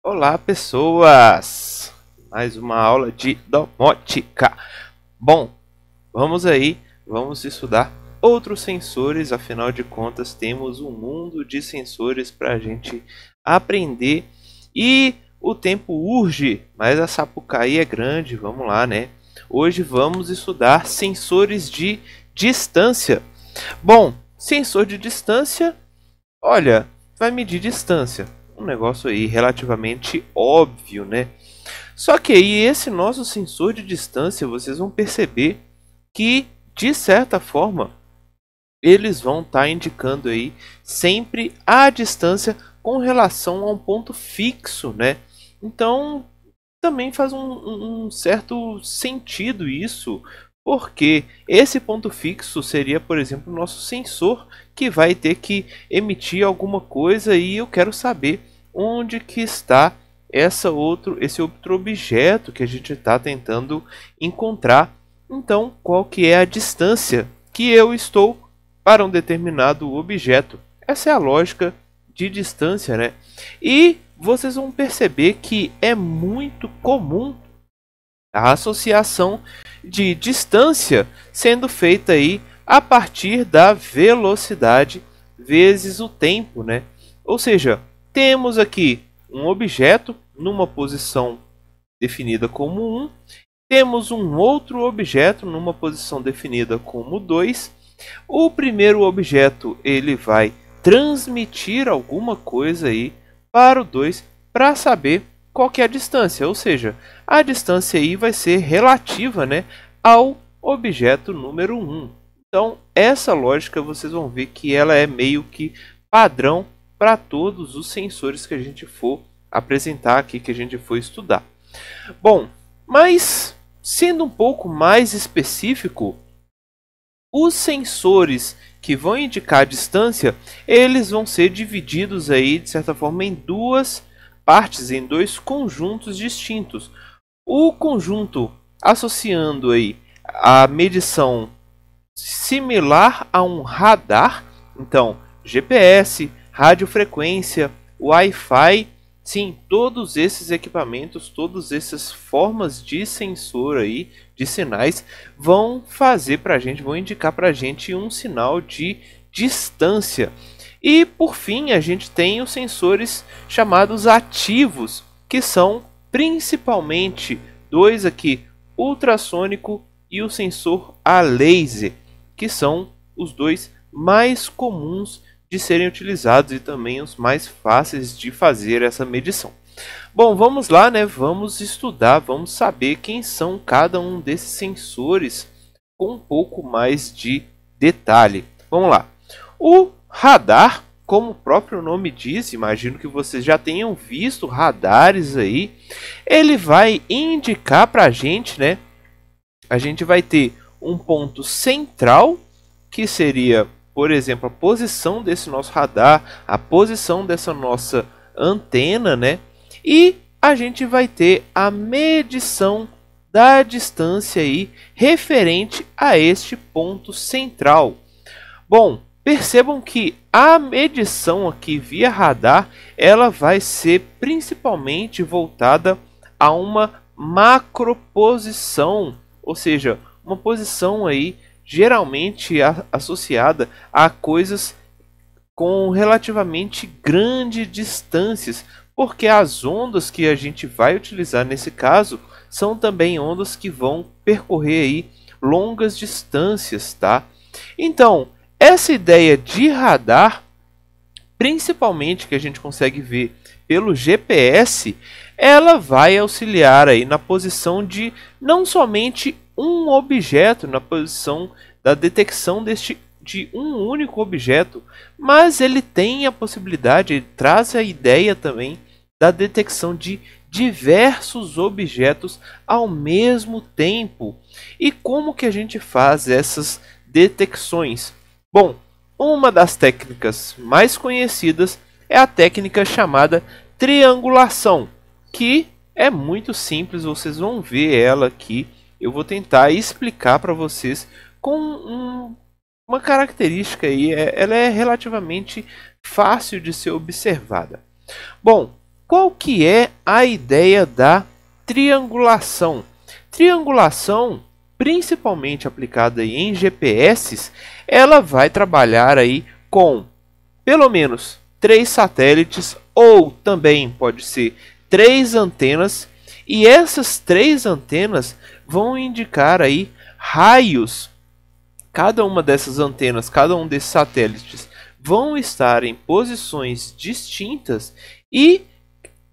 Olá, pessoas! Mais uma aula de domótica. Bom, vamos estudar outros sensores. Afinal de contas, temos um mundo de sensores para a gente aprender. E o tempo urge, mas a Sapucaí é grande. Vamos lá, né? Hoje vamos estudar sensores de distância. Bom, sensor de distância, olha, vai medir distância. Um negócio aí relativamente óbvio, né? Só que aí esse nosso sensor de distância, vocês vão perceber que, de certa forma, eles vão estar indicando aí sempre a distância com relação a um ponto fixo, né? Então, também faz um certo sentido isso, porque esse ponto fixo seria, por exemplo, o nosso sensor que vai ter que emitir alguma coisa e eu quero saber onde que está esse outro objeto que a gente está tentando encontrar. Então, qual que é a distância que eu estou para um determinado objeto? Essa é a lógica de distância, né? E vocês vão perceber que é muito comum a associação de distância sendo feita aí a partir da velocidade vezes o tempo, né? Ou seja, temos aqui um objeto numa posição definida como 1, temos um outro objeto numa posição definida como 2. O primeiro objeto ele vai transmitir alguma coisa aí para o 2 para saber qual que é a distância, ou seja, a distância aí vai ser relativa, né, ao objeto número 1. Então, essa lógica vocês vão ver que ela é meio que padrão para todos os sensores que a gente for apresentar aqui, que a gente for estudar. Bom, mas sendo um pouco mais específico, os sensores que vão indicar a distância, eles vão ser divididos aí, de certa forma, em duas partes, em dois conjuntos distintos. O conjunto associando aí a medição similar a um radar, então GPS, radiofrequência, Wi-Fi, sim, todos esses equipamentos, todas essas formas de sensor aí, de sinais, vão fazer para a gente, vão indicar para a gente um sinal de distância. E por fim, a gente tem os sensores chamados ativos, que são principalmente dois aqui, ultrassônico e o sensor a laser, que são os dois mais comuns de serem utilizados e também os mais fáceis de fazer essa medição. Bom, vamos lá, né? Vamos estudar, vamos saber quem são cada um desses sensores com um pouco mais de detalhe. Vamos lá. O radar, como o próprio nome diz, imagino que vocês já tenham visto radares aí, ele vai indicar para a gente, né? A gente vai ter um ponto central, que seria, por exemplo, a posição desse nosso radar, a posição dessa nossa antena, né? E a gente vai ter a medição da distância aí referente a este ponto central. Bom, percebam que a medição aqui via radar, ela vai ser principalmente voltada a uma macroposição, ou seja, uma posição aí geralmente associada a coisas com relativamente grandes distâncias, porque as ondas que a gente vai utilizar nesse caso são também ondas que vão percorrer aí longas distâncias, tá? Então, essa ideia de radar, principalmente que a gente consegue ver pelo GPS, ela vai auxiliar aí na posição de não somente um objeto, na posição da detecção de um único objeto, mas ele tem a possibilidade, ele traz a ideia também da detecção de diversos objetos ao mesmo tempo. E como que a gente faz essas detecções? Bom, uma das técnicas mais conhecidas é a técnica chamada triangulação, que é muito simples, vocês vão ver ela aqui. Eu vou tentar explicar para vocês com uma característica aí, ela é relativamente fácil de ser observada. Bom, qual que é a ideia da triangulação? Triangulação, principalmente aplicada aí em GPS, ela vai trabalhar aí com pelo menos 3 satélites, ou também pode ser 3 antenas, e essas 3 antenas vão indicar aí raios. Cada uma dessas antenas, cada um desses satélites vão estar em posições distintas e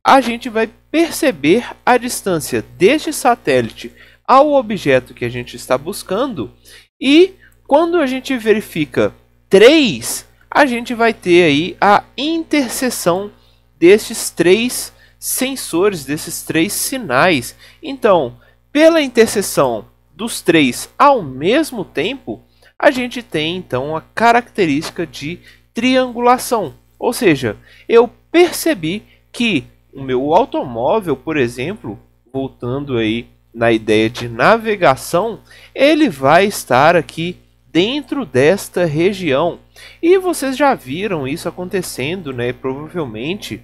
a gente vai perceber a distância deste satélite ao objeto que a gente está buscando, e quando a gente verifica 3, a gente vai ter aí a interseção destes 3 sensores, desses 3 sinais. Então, pela interseção dos 3 ao mesmo tempo, a gente tem então a característica de triangulação. Ou seja, eu percebi que o meu automóvel, por exemplo, voltando aí na ideia de navegação, ele vai estar aqui dentro desta região. E vocês já viram isso acontecendo, né? Provavelmente.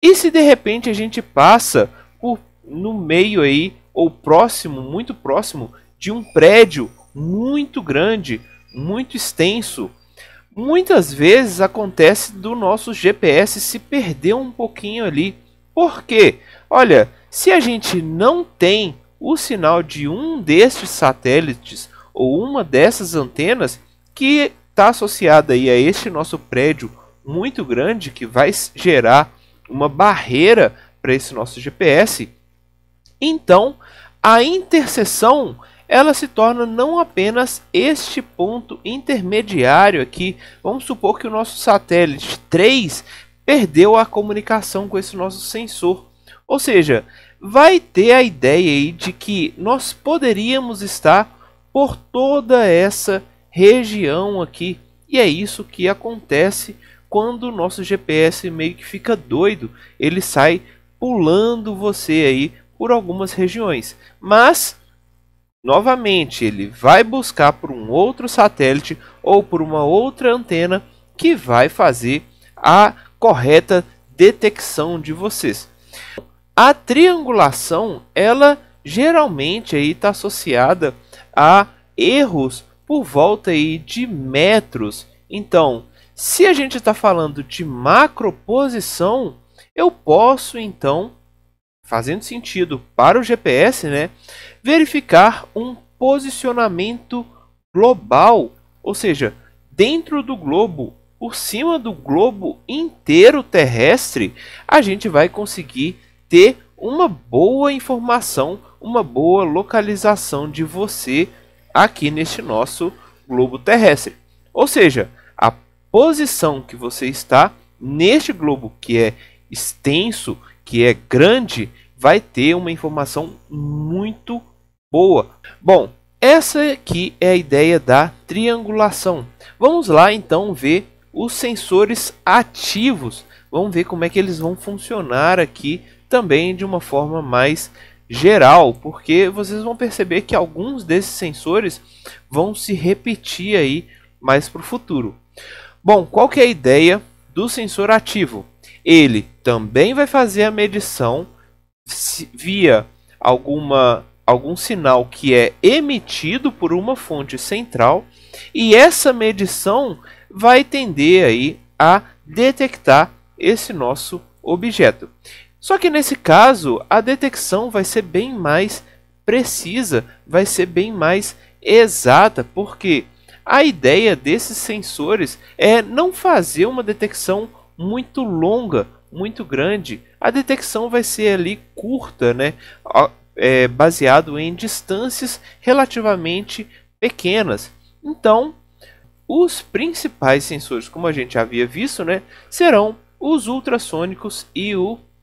E se de repente a gente passa no meio aí, ou próximo, muito próximo, de um prédio muito grande, muito extenso, muitas vezes acontece do nosso GPS se perder um pouquinho ali. Por quê? Olha, se a gente não tem o sinal de um destes satélites ou uma dessas antenas que está associada aí a este nosso prédio muito grande, que vai gerar uma barreira para esse nosso GPS, então a interseção ela se torna não apenas este ponto intermediário aqui. Vamos supor que o nosso satélite 3 perdeu a comunicação com esse nosso sensor. Ou seja, vai ter a ideia aí de que nós poderíamos estar por toda essa região aqui. E é isso que acontece quando o nosso GPS meio que fica doido. Ele sai pulando você aí por algumas regiões. Mas novamente, ele vai buscar por um outro satélite ou por uma outra antena que vai fazer a correta detecção de vocês. A triangulação, ela geralmente aí está associada a erros por volta aí de metros. Então, se a gente está falando de macroposição, eu posso então, fazendo sentido para o GPS, né, verificar um posicionamento global, ou seja, dentro do globo, por cima do globo inteiro terrestre, a gente vai conseguir ter uma boa informação, uma boa localização de você aqui neste nosso globo terrestre. Ou seja, a posição que você está neste globo, que é extenso, que é grande, vai ter uma informação muito boa. Bom, essa aqui é a ideia da triangulação. Vamos lá então ver os sensores ativos. Vamos ver como é que eles vão funcionar aqui também de uma forma mais geral, porque vocês vão perceber que alguns desses sensores vão se repetir aí mais para o futuro. Bom, qual que é a ideia do sensor ativo? Ele também vai fazer a medição via algum sinal que é emitido por uma fonte central, e essa medição vai tender aí a detectar esse nosso objeto. Só que nesse caso a detecção vai ser bem mais precisa, vai ser bem mais exata, porque a ideia desses sensores é não fazer uma detecção muito longa, muito grande. A detecção vai ser ali curta, né? Baseado em distâncias relativamente pequenas. Então, os principais sensores, como a gente já havia visto, né, serão os ultrassônicos e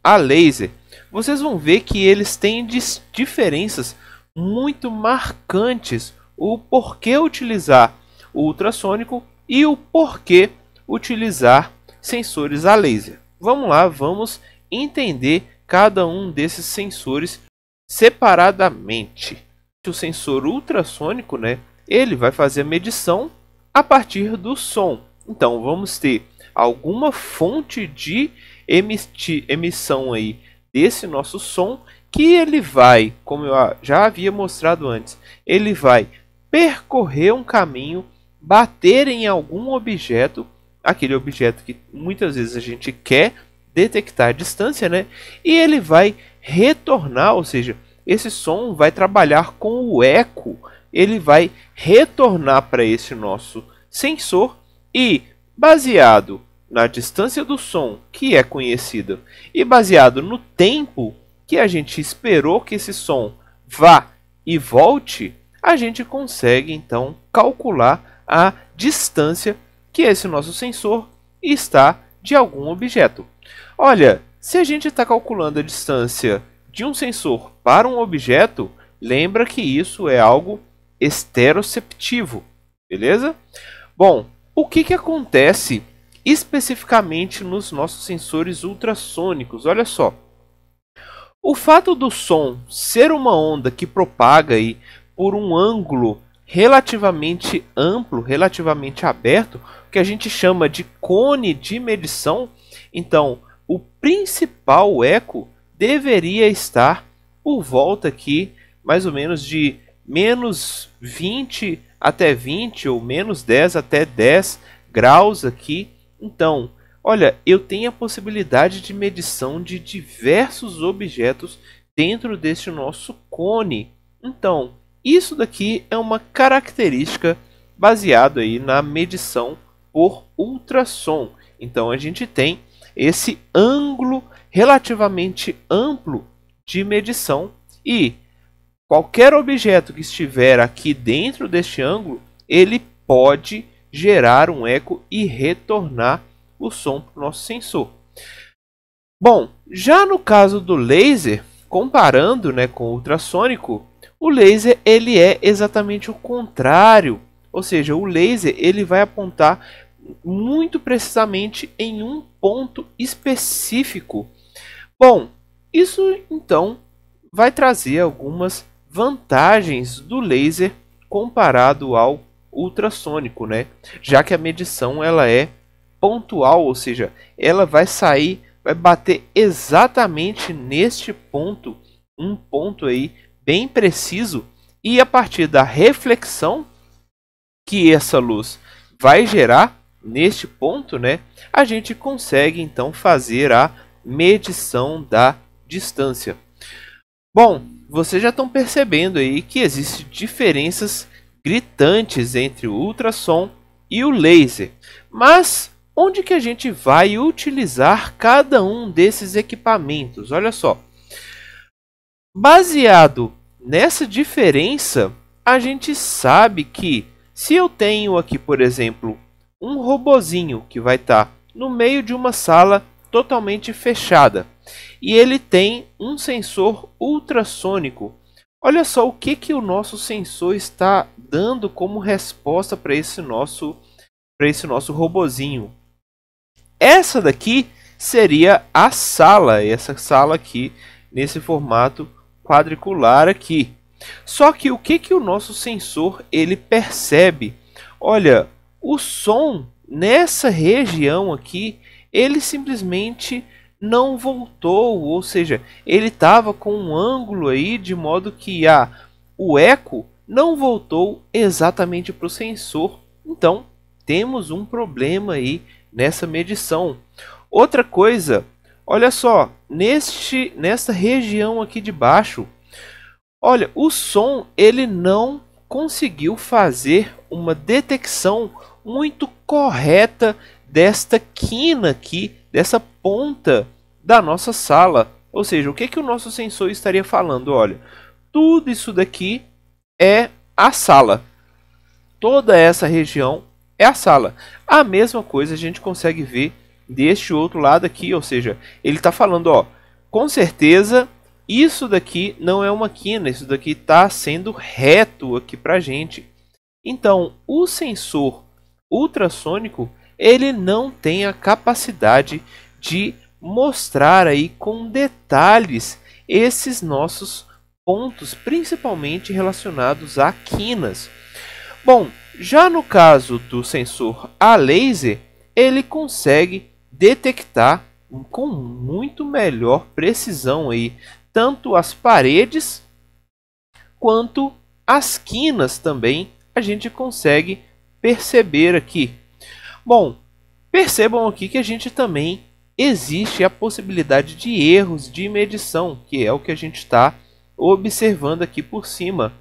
a laser. Vocês vão ver que eles têm diferenças muito marcantes. O porquê utilizar o ultrassônico e o porquê utilizar sensores a laser. Vamos lá, vamos entender cada um desses sensores separadamente. O sensor ultrassônico, né, ele vai fazer a medição a partir do som. Então vamos ter alguma fonte de emissão aí desse nosso som, que ele vai, como eu já havia mostrado antes, ele vai percorrer um caminho, bater em algum objeto, aquele objeto que muitas vezes a gente quer detectar a distância, né? E ele vai retornar, ou seja, esse som vai trabalhar com o eco, ele vai retornar para esse nosso sensor e, baseado na distância do som, que é conhecida, e baseado no tempo que a gente esperou que esse som vá e volte, a gente consegue então calcular a distância que esse nosso sensor está de algum objeto. Olha, se a gente está calculando a distância de um sensor para um objeto, lembra que isso é algo estereoceptivo, beleza? Bom, o que acontece especificamente nos nossos sensores ultrassônicos? Olha só, o fato do som ser uma onda que propaga aí por um ângulo relativamente amplo, relativamente aberto, que a gente chama de cone de medição, então o principal eco deveria estar por volta aqui, mais ou menos de menos 20 até 20 ou menos 10 até 10 graus aqui. Então, olha, eu tenho a possibilidade de medição de diversos objetos dentro deste nosso cone. Então, isso daqui é uma característica baseada aí na medição por ultrassom. Então, a gente tem esse ângulo relativamente amplo de medição e qualquer objeto que estiver aqui dentro deste ângulo, ele pode gerar um eco e retornar o som para o nosso sensor. Bom, já no caso do laser, comparando, né, com o ultrassônico, o laser ele é exatamente o contrário. Ou seja, o laser ele vai apontar muito precisamente em um ponto específico. Bom, isso então vai trazer algumas vantagens do laser comparado ao ultrassônico, né? Já que a medição ela é pontual, ou seja, ela vai sair, vai bater exatamente neste ponto, um ponto aí bem preciso, e a partir da reflexão que essa luz vai gerar neste ponto, né, a gente consegue então fazer a medição da distância. Bom, vocês já estão percebendo aí que existem diferenças gritantes entre o ultrassom e o laser. Mas onde que a gente vai utilizar cada um desses equipamentos? Olha só. Baseado nessa diferença, a gente sabe que se eu tenho aqui, por exemplo, um robozinho que vai estar no meio de uma sala totalmente fechada e ele tem um sensor ultrassônico, olha só o que o nosso sensor está dando como resposta para esse nosso robozinho. Essa daqui seria a sala, essa sala aqui nesse formato quadricular aqui. Só que o que o nosso sensor ele percebe? Olha, o som nessa região aqui, ele simplesmente não voltou, ou seja, ele estava com um ângulo aí de modo que o eco não voltou exatamente para o sensor. Então, temos um problema aí nessa medição. Outra coisa, olha só, nesta região aqui de baixo, olha, o som ele não conseguiu fazer uma detecção muito correta desta quina aqui, dessa ponta da nossa sala. Ou seja, o que o nosso sensor estaria falando? Olha, tudo isso daqui é a sala. Toda essa região é a sala. A mesma coisa a gente consegue ver deste outro lado aqui, ou seja, ele está falando, ó, com certeza isso daqui não é uma quina, isso daqui está sendo reto aqui para a gente. Então, o sensor ultrassônico ele não tem a capacidade de mostrar aí com detalhes esses nossos pontos, principalmente relacionados a quinas. Bom, já no caso do sensor a laser, ele consegue detectar com muito melhor precisão aí, tanto as paredes quanto as quinas também a gente consegue perceber aqui. Bom, percebam aqui que a gente também existe a possibilidade de erros de medição, que é o que a gente está observando aqui por cima.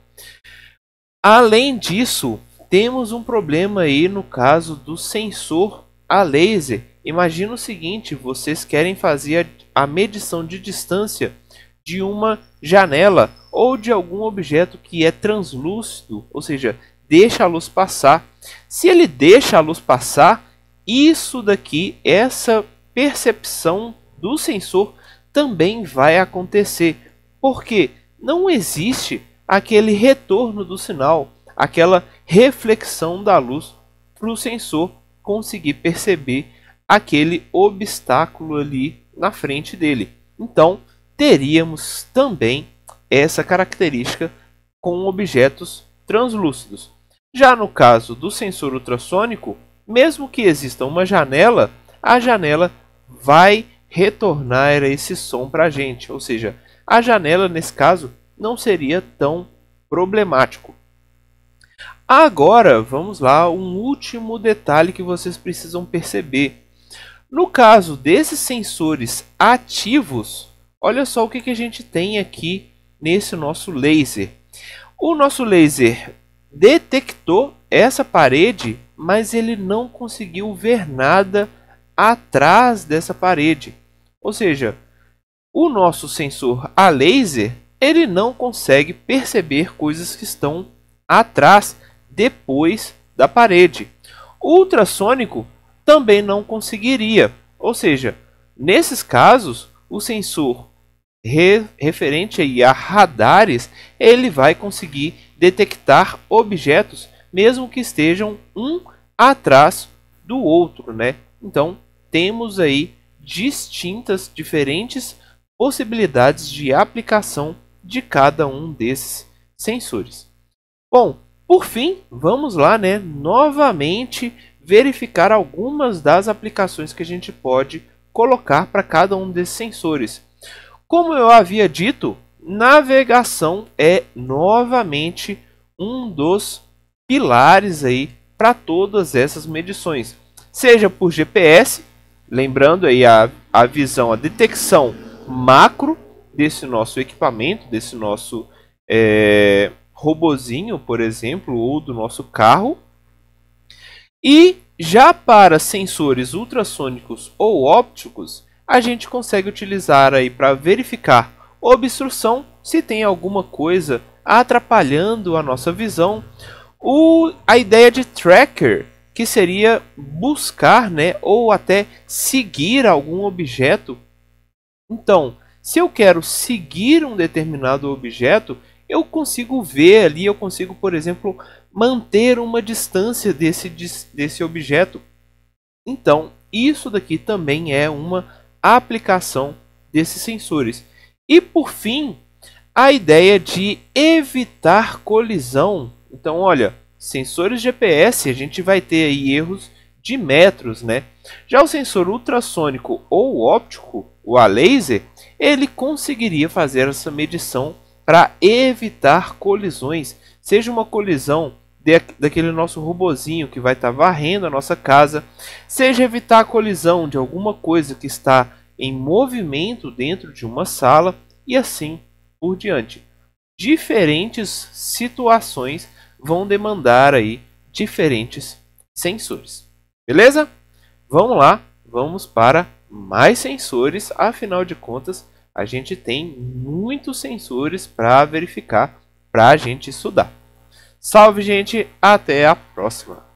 Além disso, temos um problema aí no caso do sensor a laser. Imagina o seguinte, vocês querem fazer a medição de distância de uma janela ou de algum objeto que é translúcido, ou seja, deixa a luz passar. Se ele deixa a luz passar, isso daqui, essa percepção do sensor também vai acontecer, porque não existe aquele retorno do sinal, aquela reflexão da luz para o sensor conseguir perceber aquele obstáculo ali na frente dele. Então, teríamos também essa característica com objetos translúcidos. Já no caso do sensor ultrassônico, mesmo que exista uma janela, a janela vai retornar esse som para a gente, ou seja, a janela nesse caso não seria tão problemático. Agora vamos lá, um último detalhe que vocês precisam perceber. No caso desses sensores ativos, olha só o que a gente tem aqui nesse nosso laser. O nosso laser detectou essa parede, mas ele não conseguiu ver nada atrás dessa parede. Ou seja, o nosso sensor a laser, ele não consegue perceber coisas que estão atrás, depois da parede. O ultrassônico também não conseguiria. Ou seja, nesses casos, o sensor referente aí a radares, ele vai conseguir detectar objetos, mesmo que estejam um atrás do outro, né? Então, temos aí diferentes possibilidades de aplicação de cada um desses sensores. Bom, por fim, vamos lá, né, novamente verificar algumas das aplicações que a gente pode colocar para cada um desses sensores. Como eu havia dito, navegação é novamente um dos pilares aí para todas essas medições, seja por GPS, lembrando aí a visão, a detecção macro desse nosso equipamento, desse nosso robozinho, por exemplo, ou do nosso carro. E já para sensores ultrassônicos ou ópticos, a gente consegue utilizar aí para verificar obstrução, se tem alguma coisa atrapalhando a nossa visão. A ideia de tracker, que seria buscar, né, ou até seguir algum objeto. Então, se eu quero seguir um determinado objeto, eu consigo ver ali, eu consigo, por exemplo, manter uma distância desse objeto. Então, isso daqui também é uma aplicação desses sensores. E por fim, a ideia de evitar colisão. Então, olha, sensores GPS, a gente vai ter aí erros de metros, né? Já o sensor ultrassônico ou óptico, o a laser, ele conseguiria fazer essa medição para evitar colisões, seja uma colisão daquele nosso robozinho que vai estar varrendo a nossa casa, seja evitar a colisão de alguma coisa que está em movimento dentro de uma sala e assim por diante. Diferentes situações vão demandar aí diferentes sensores. Beleza? Vamos lá, vamos para mais sensores, afinal de contas, a gente tem muitos sensores para verificar, para a gente estudar. Salve, gente! Até a próxima!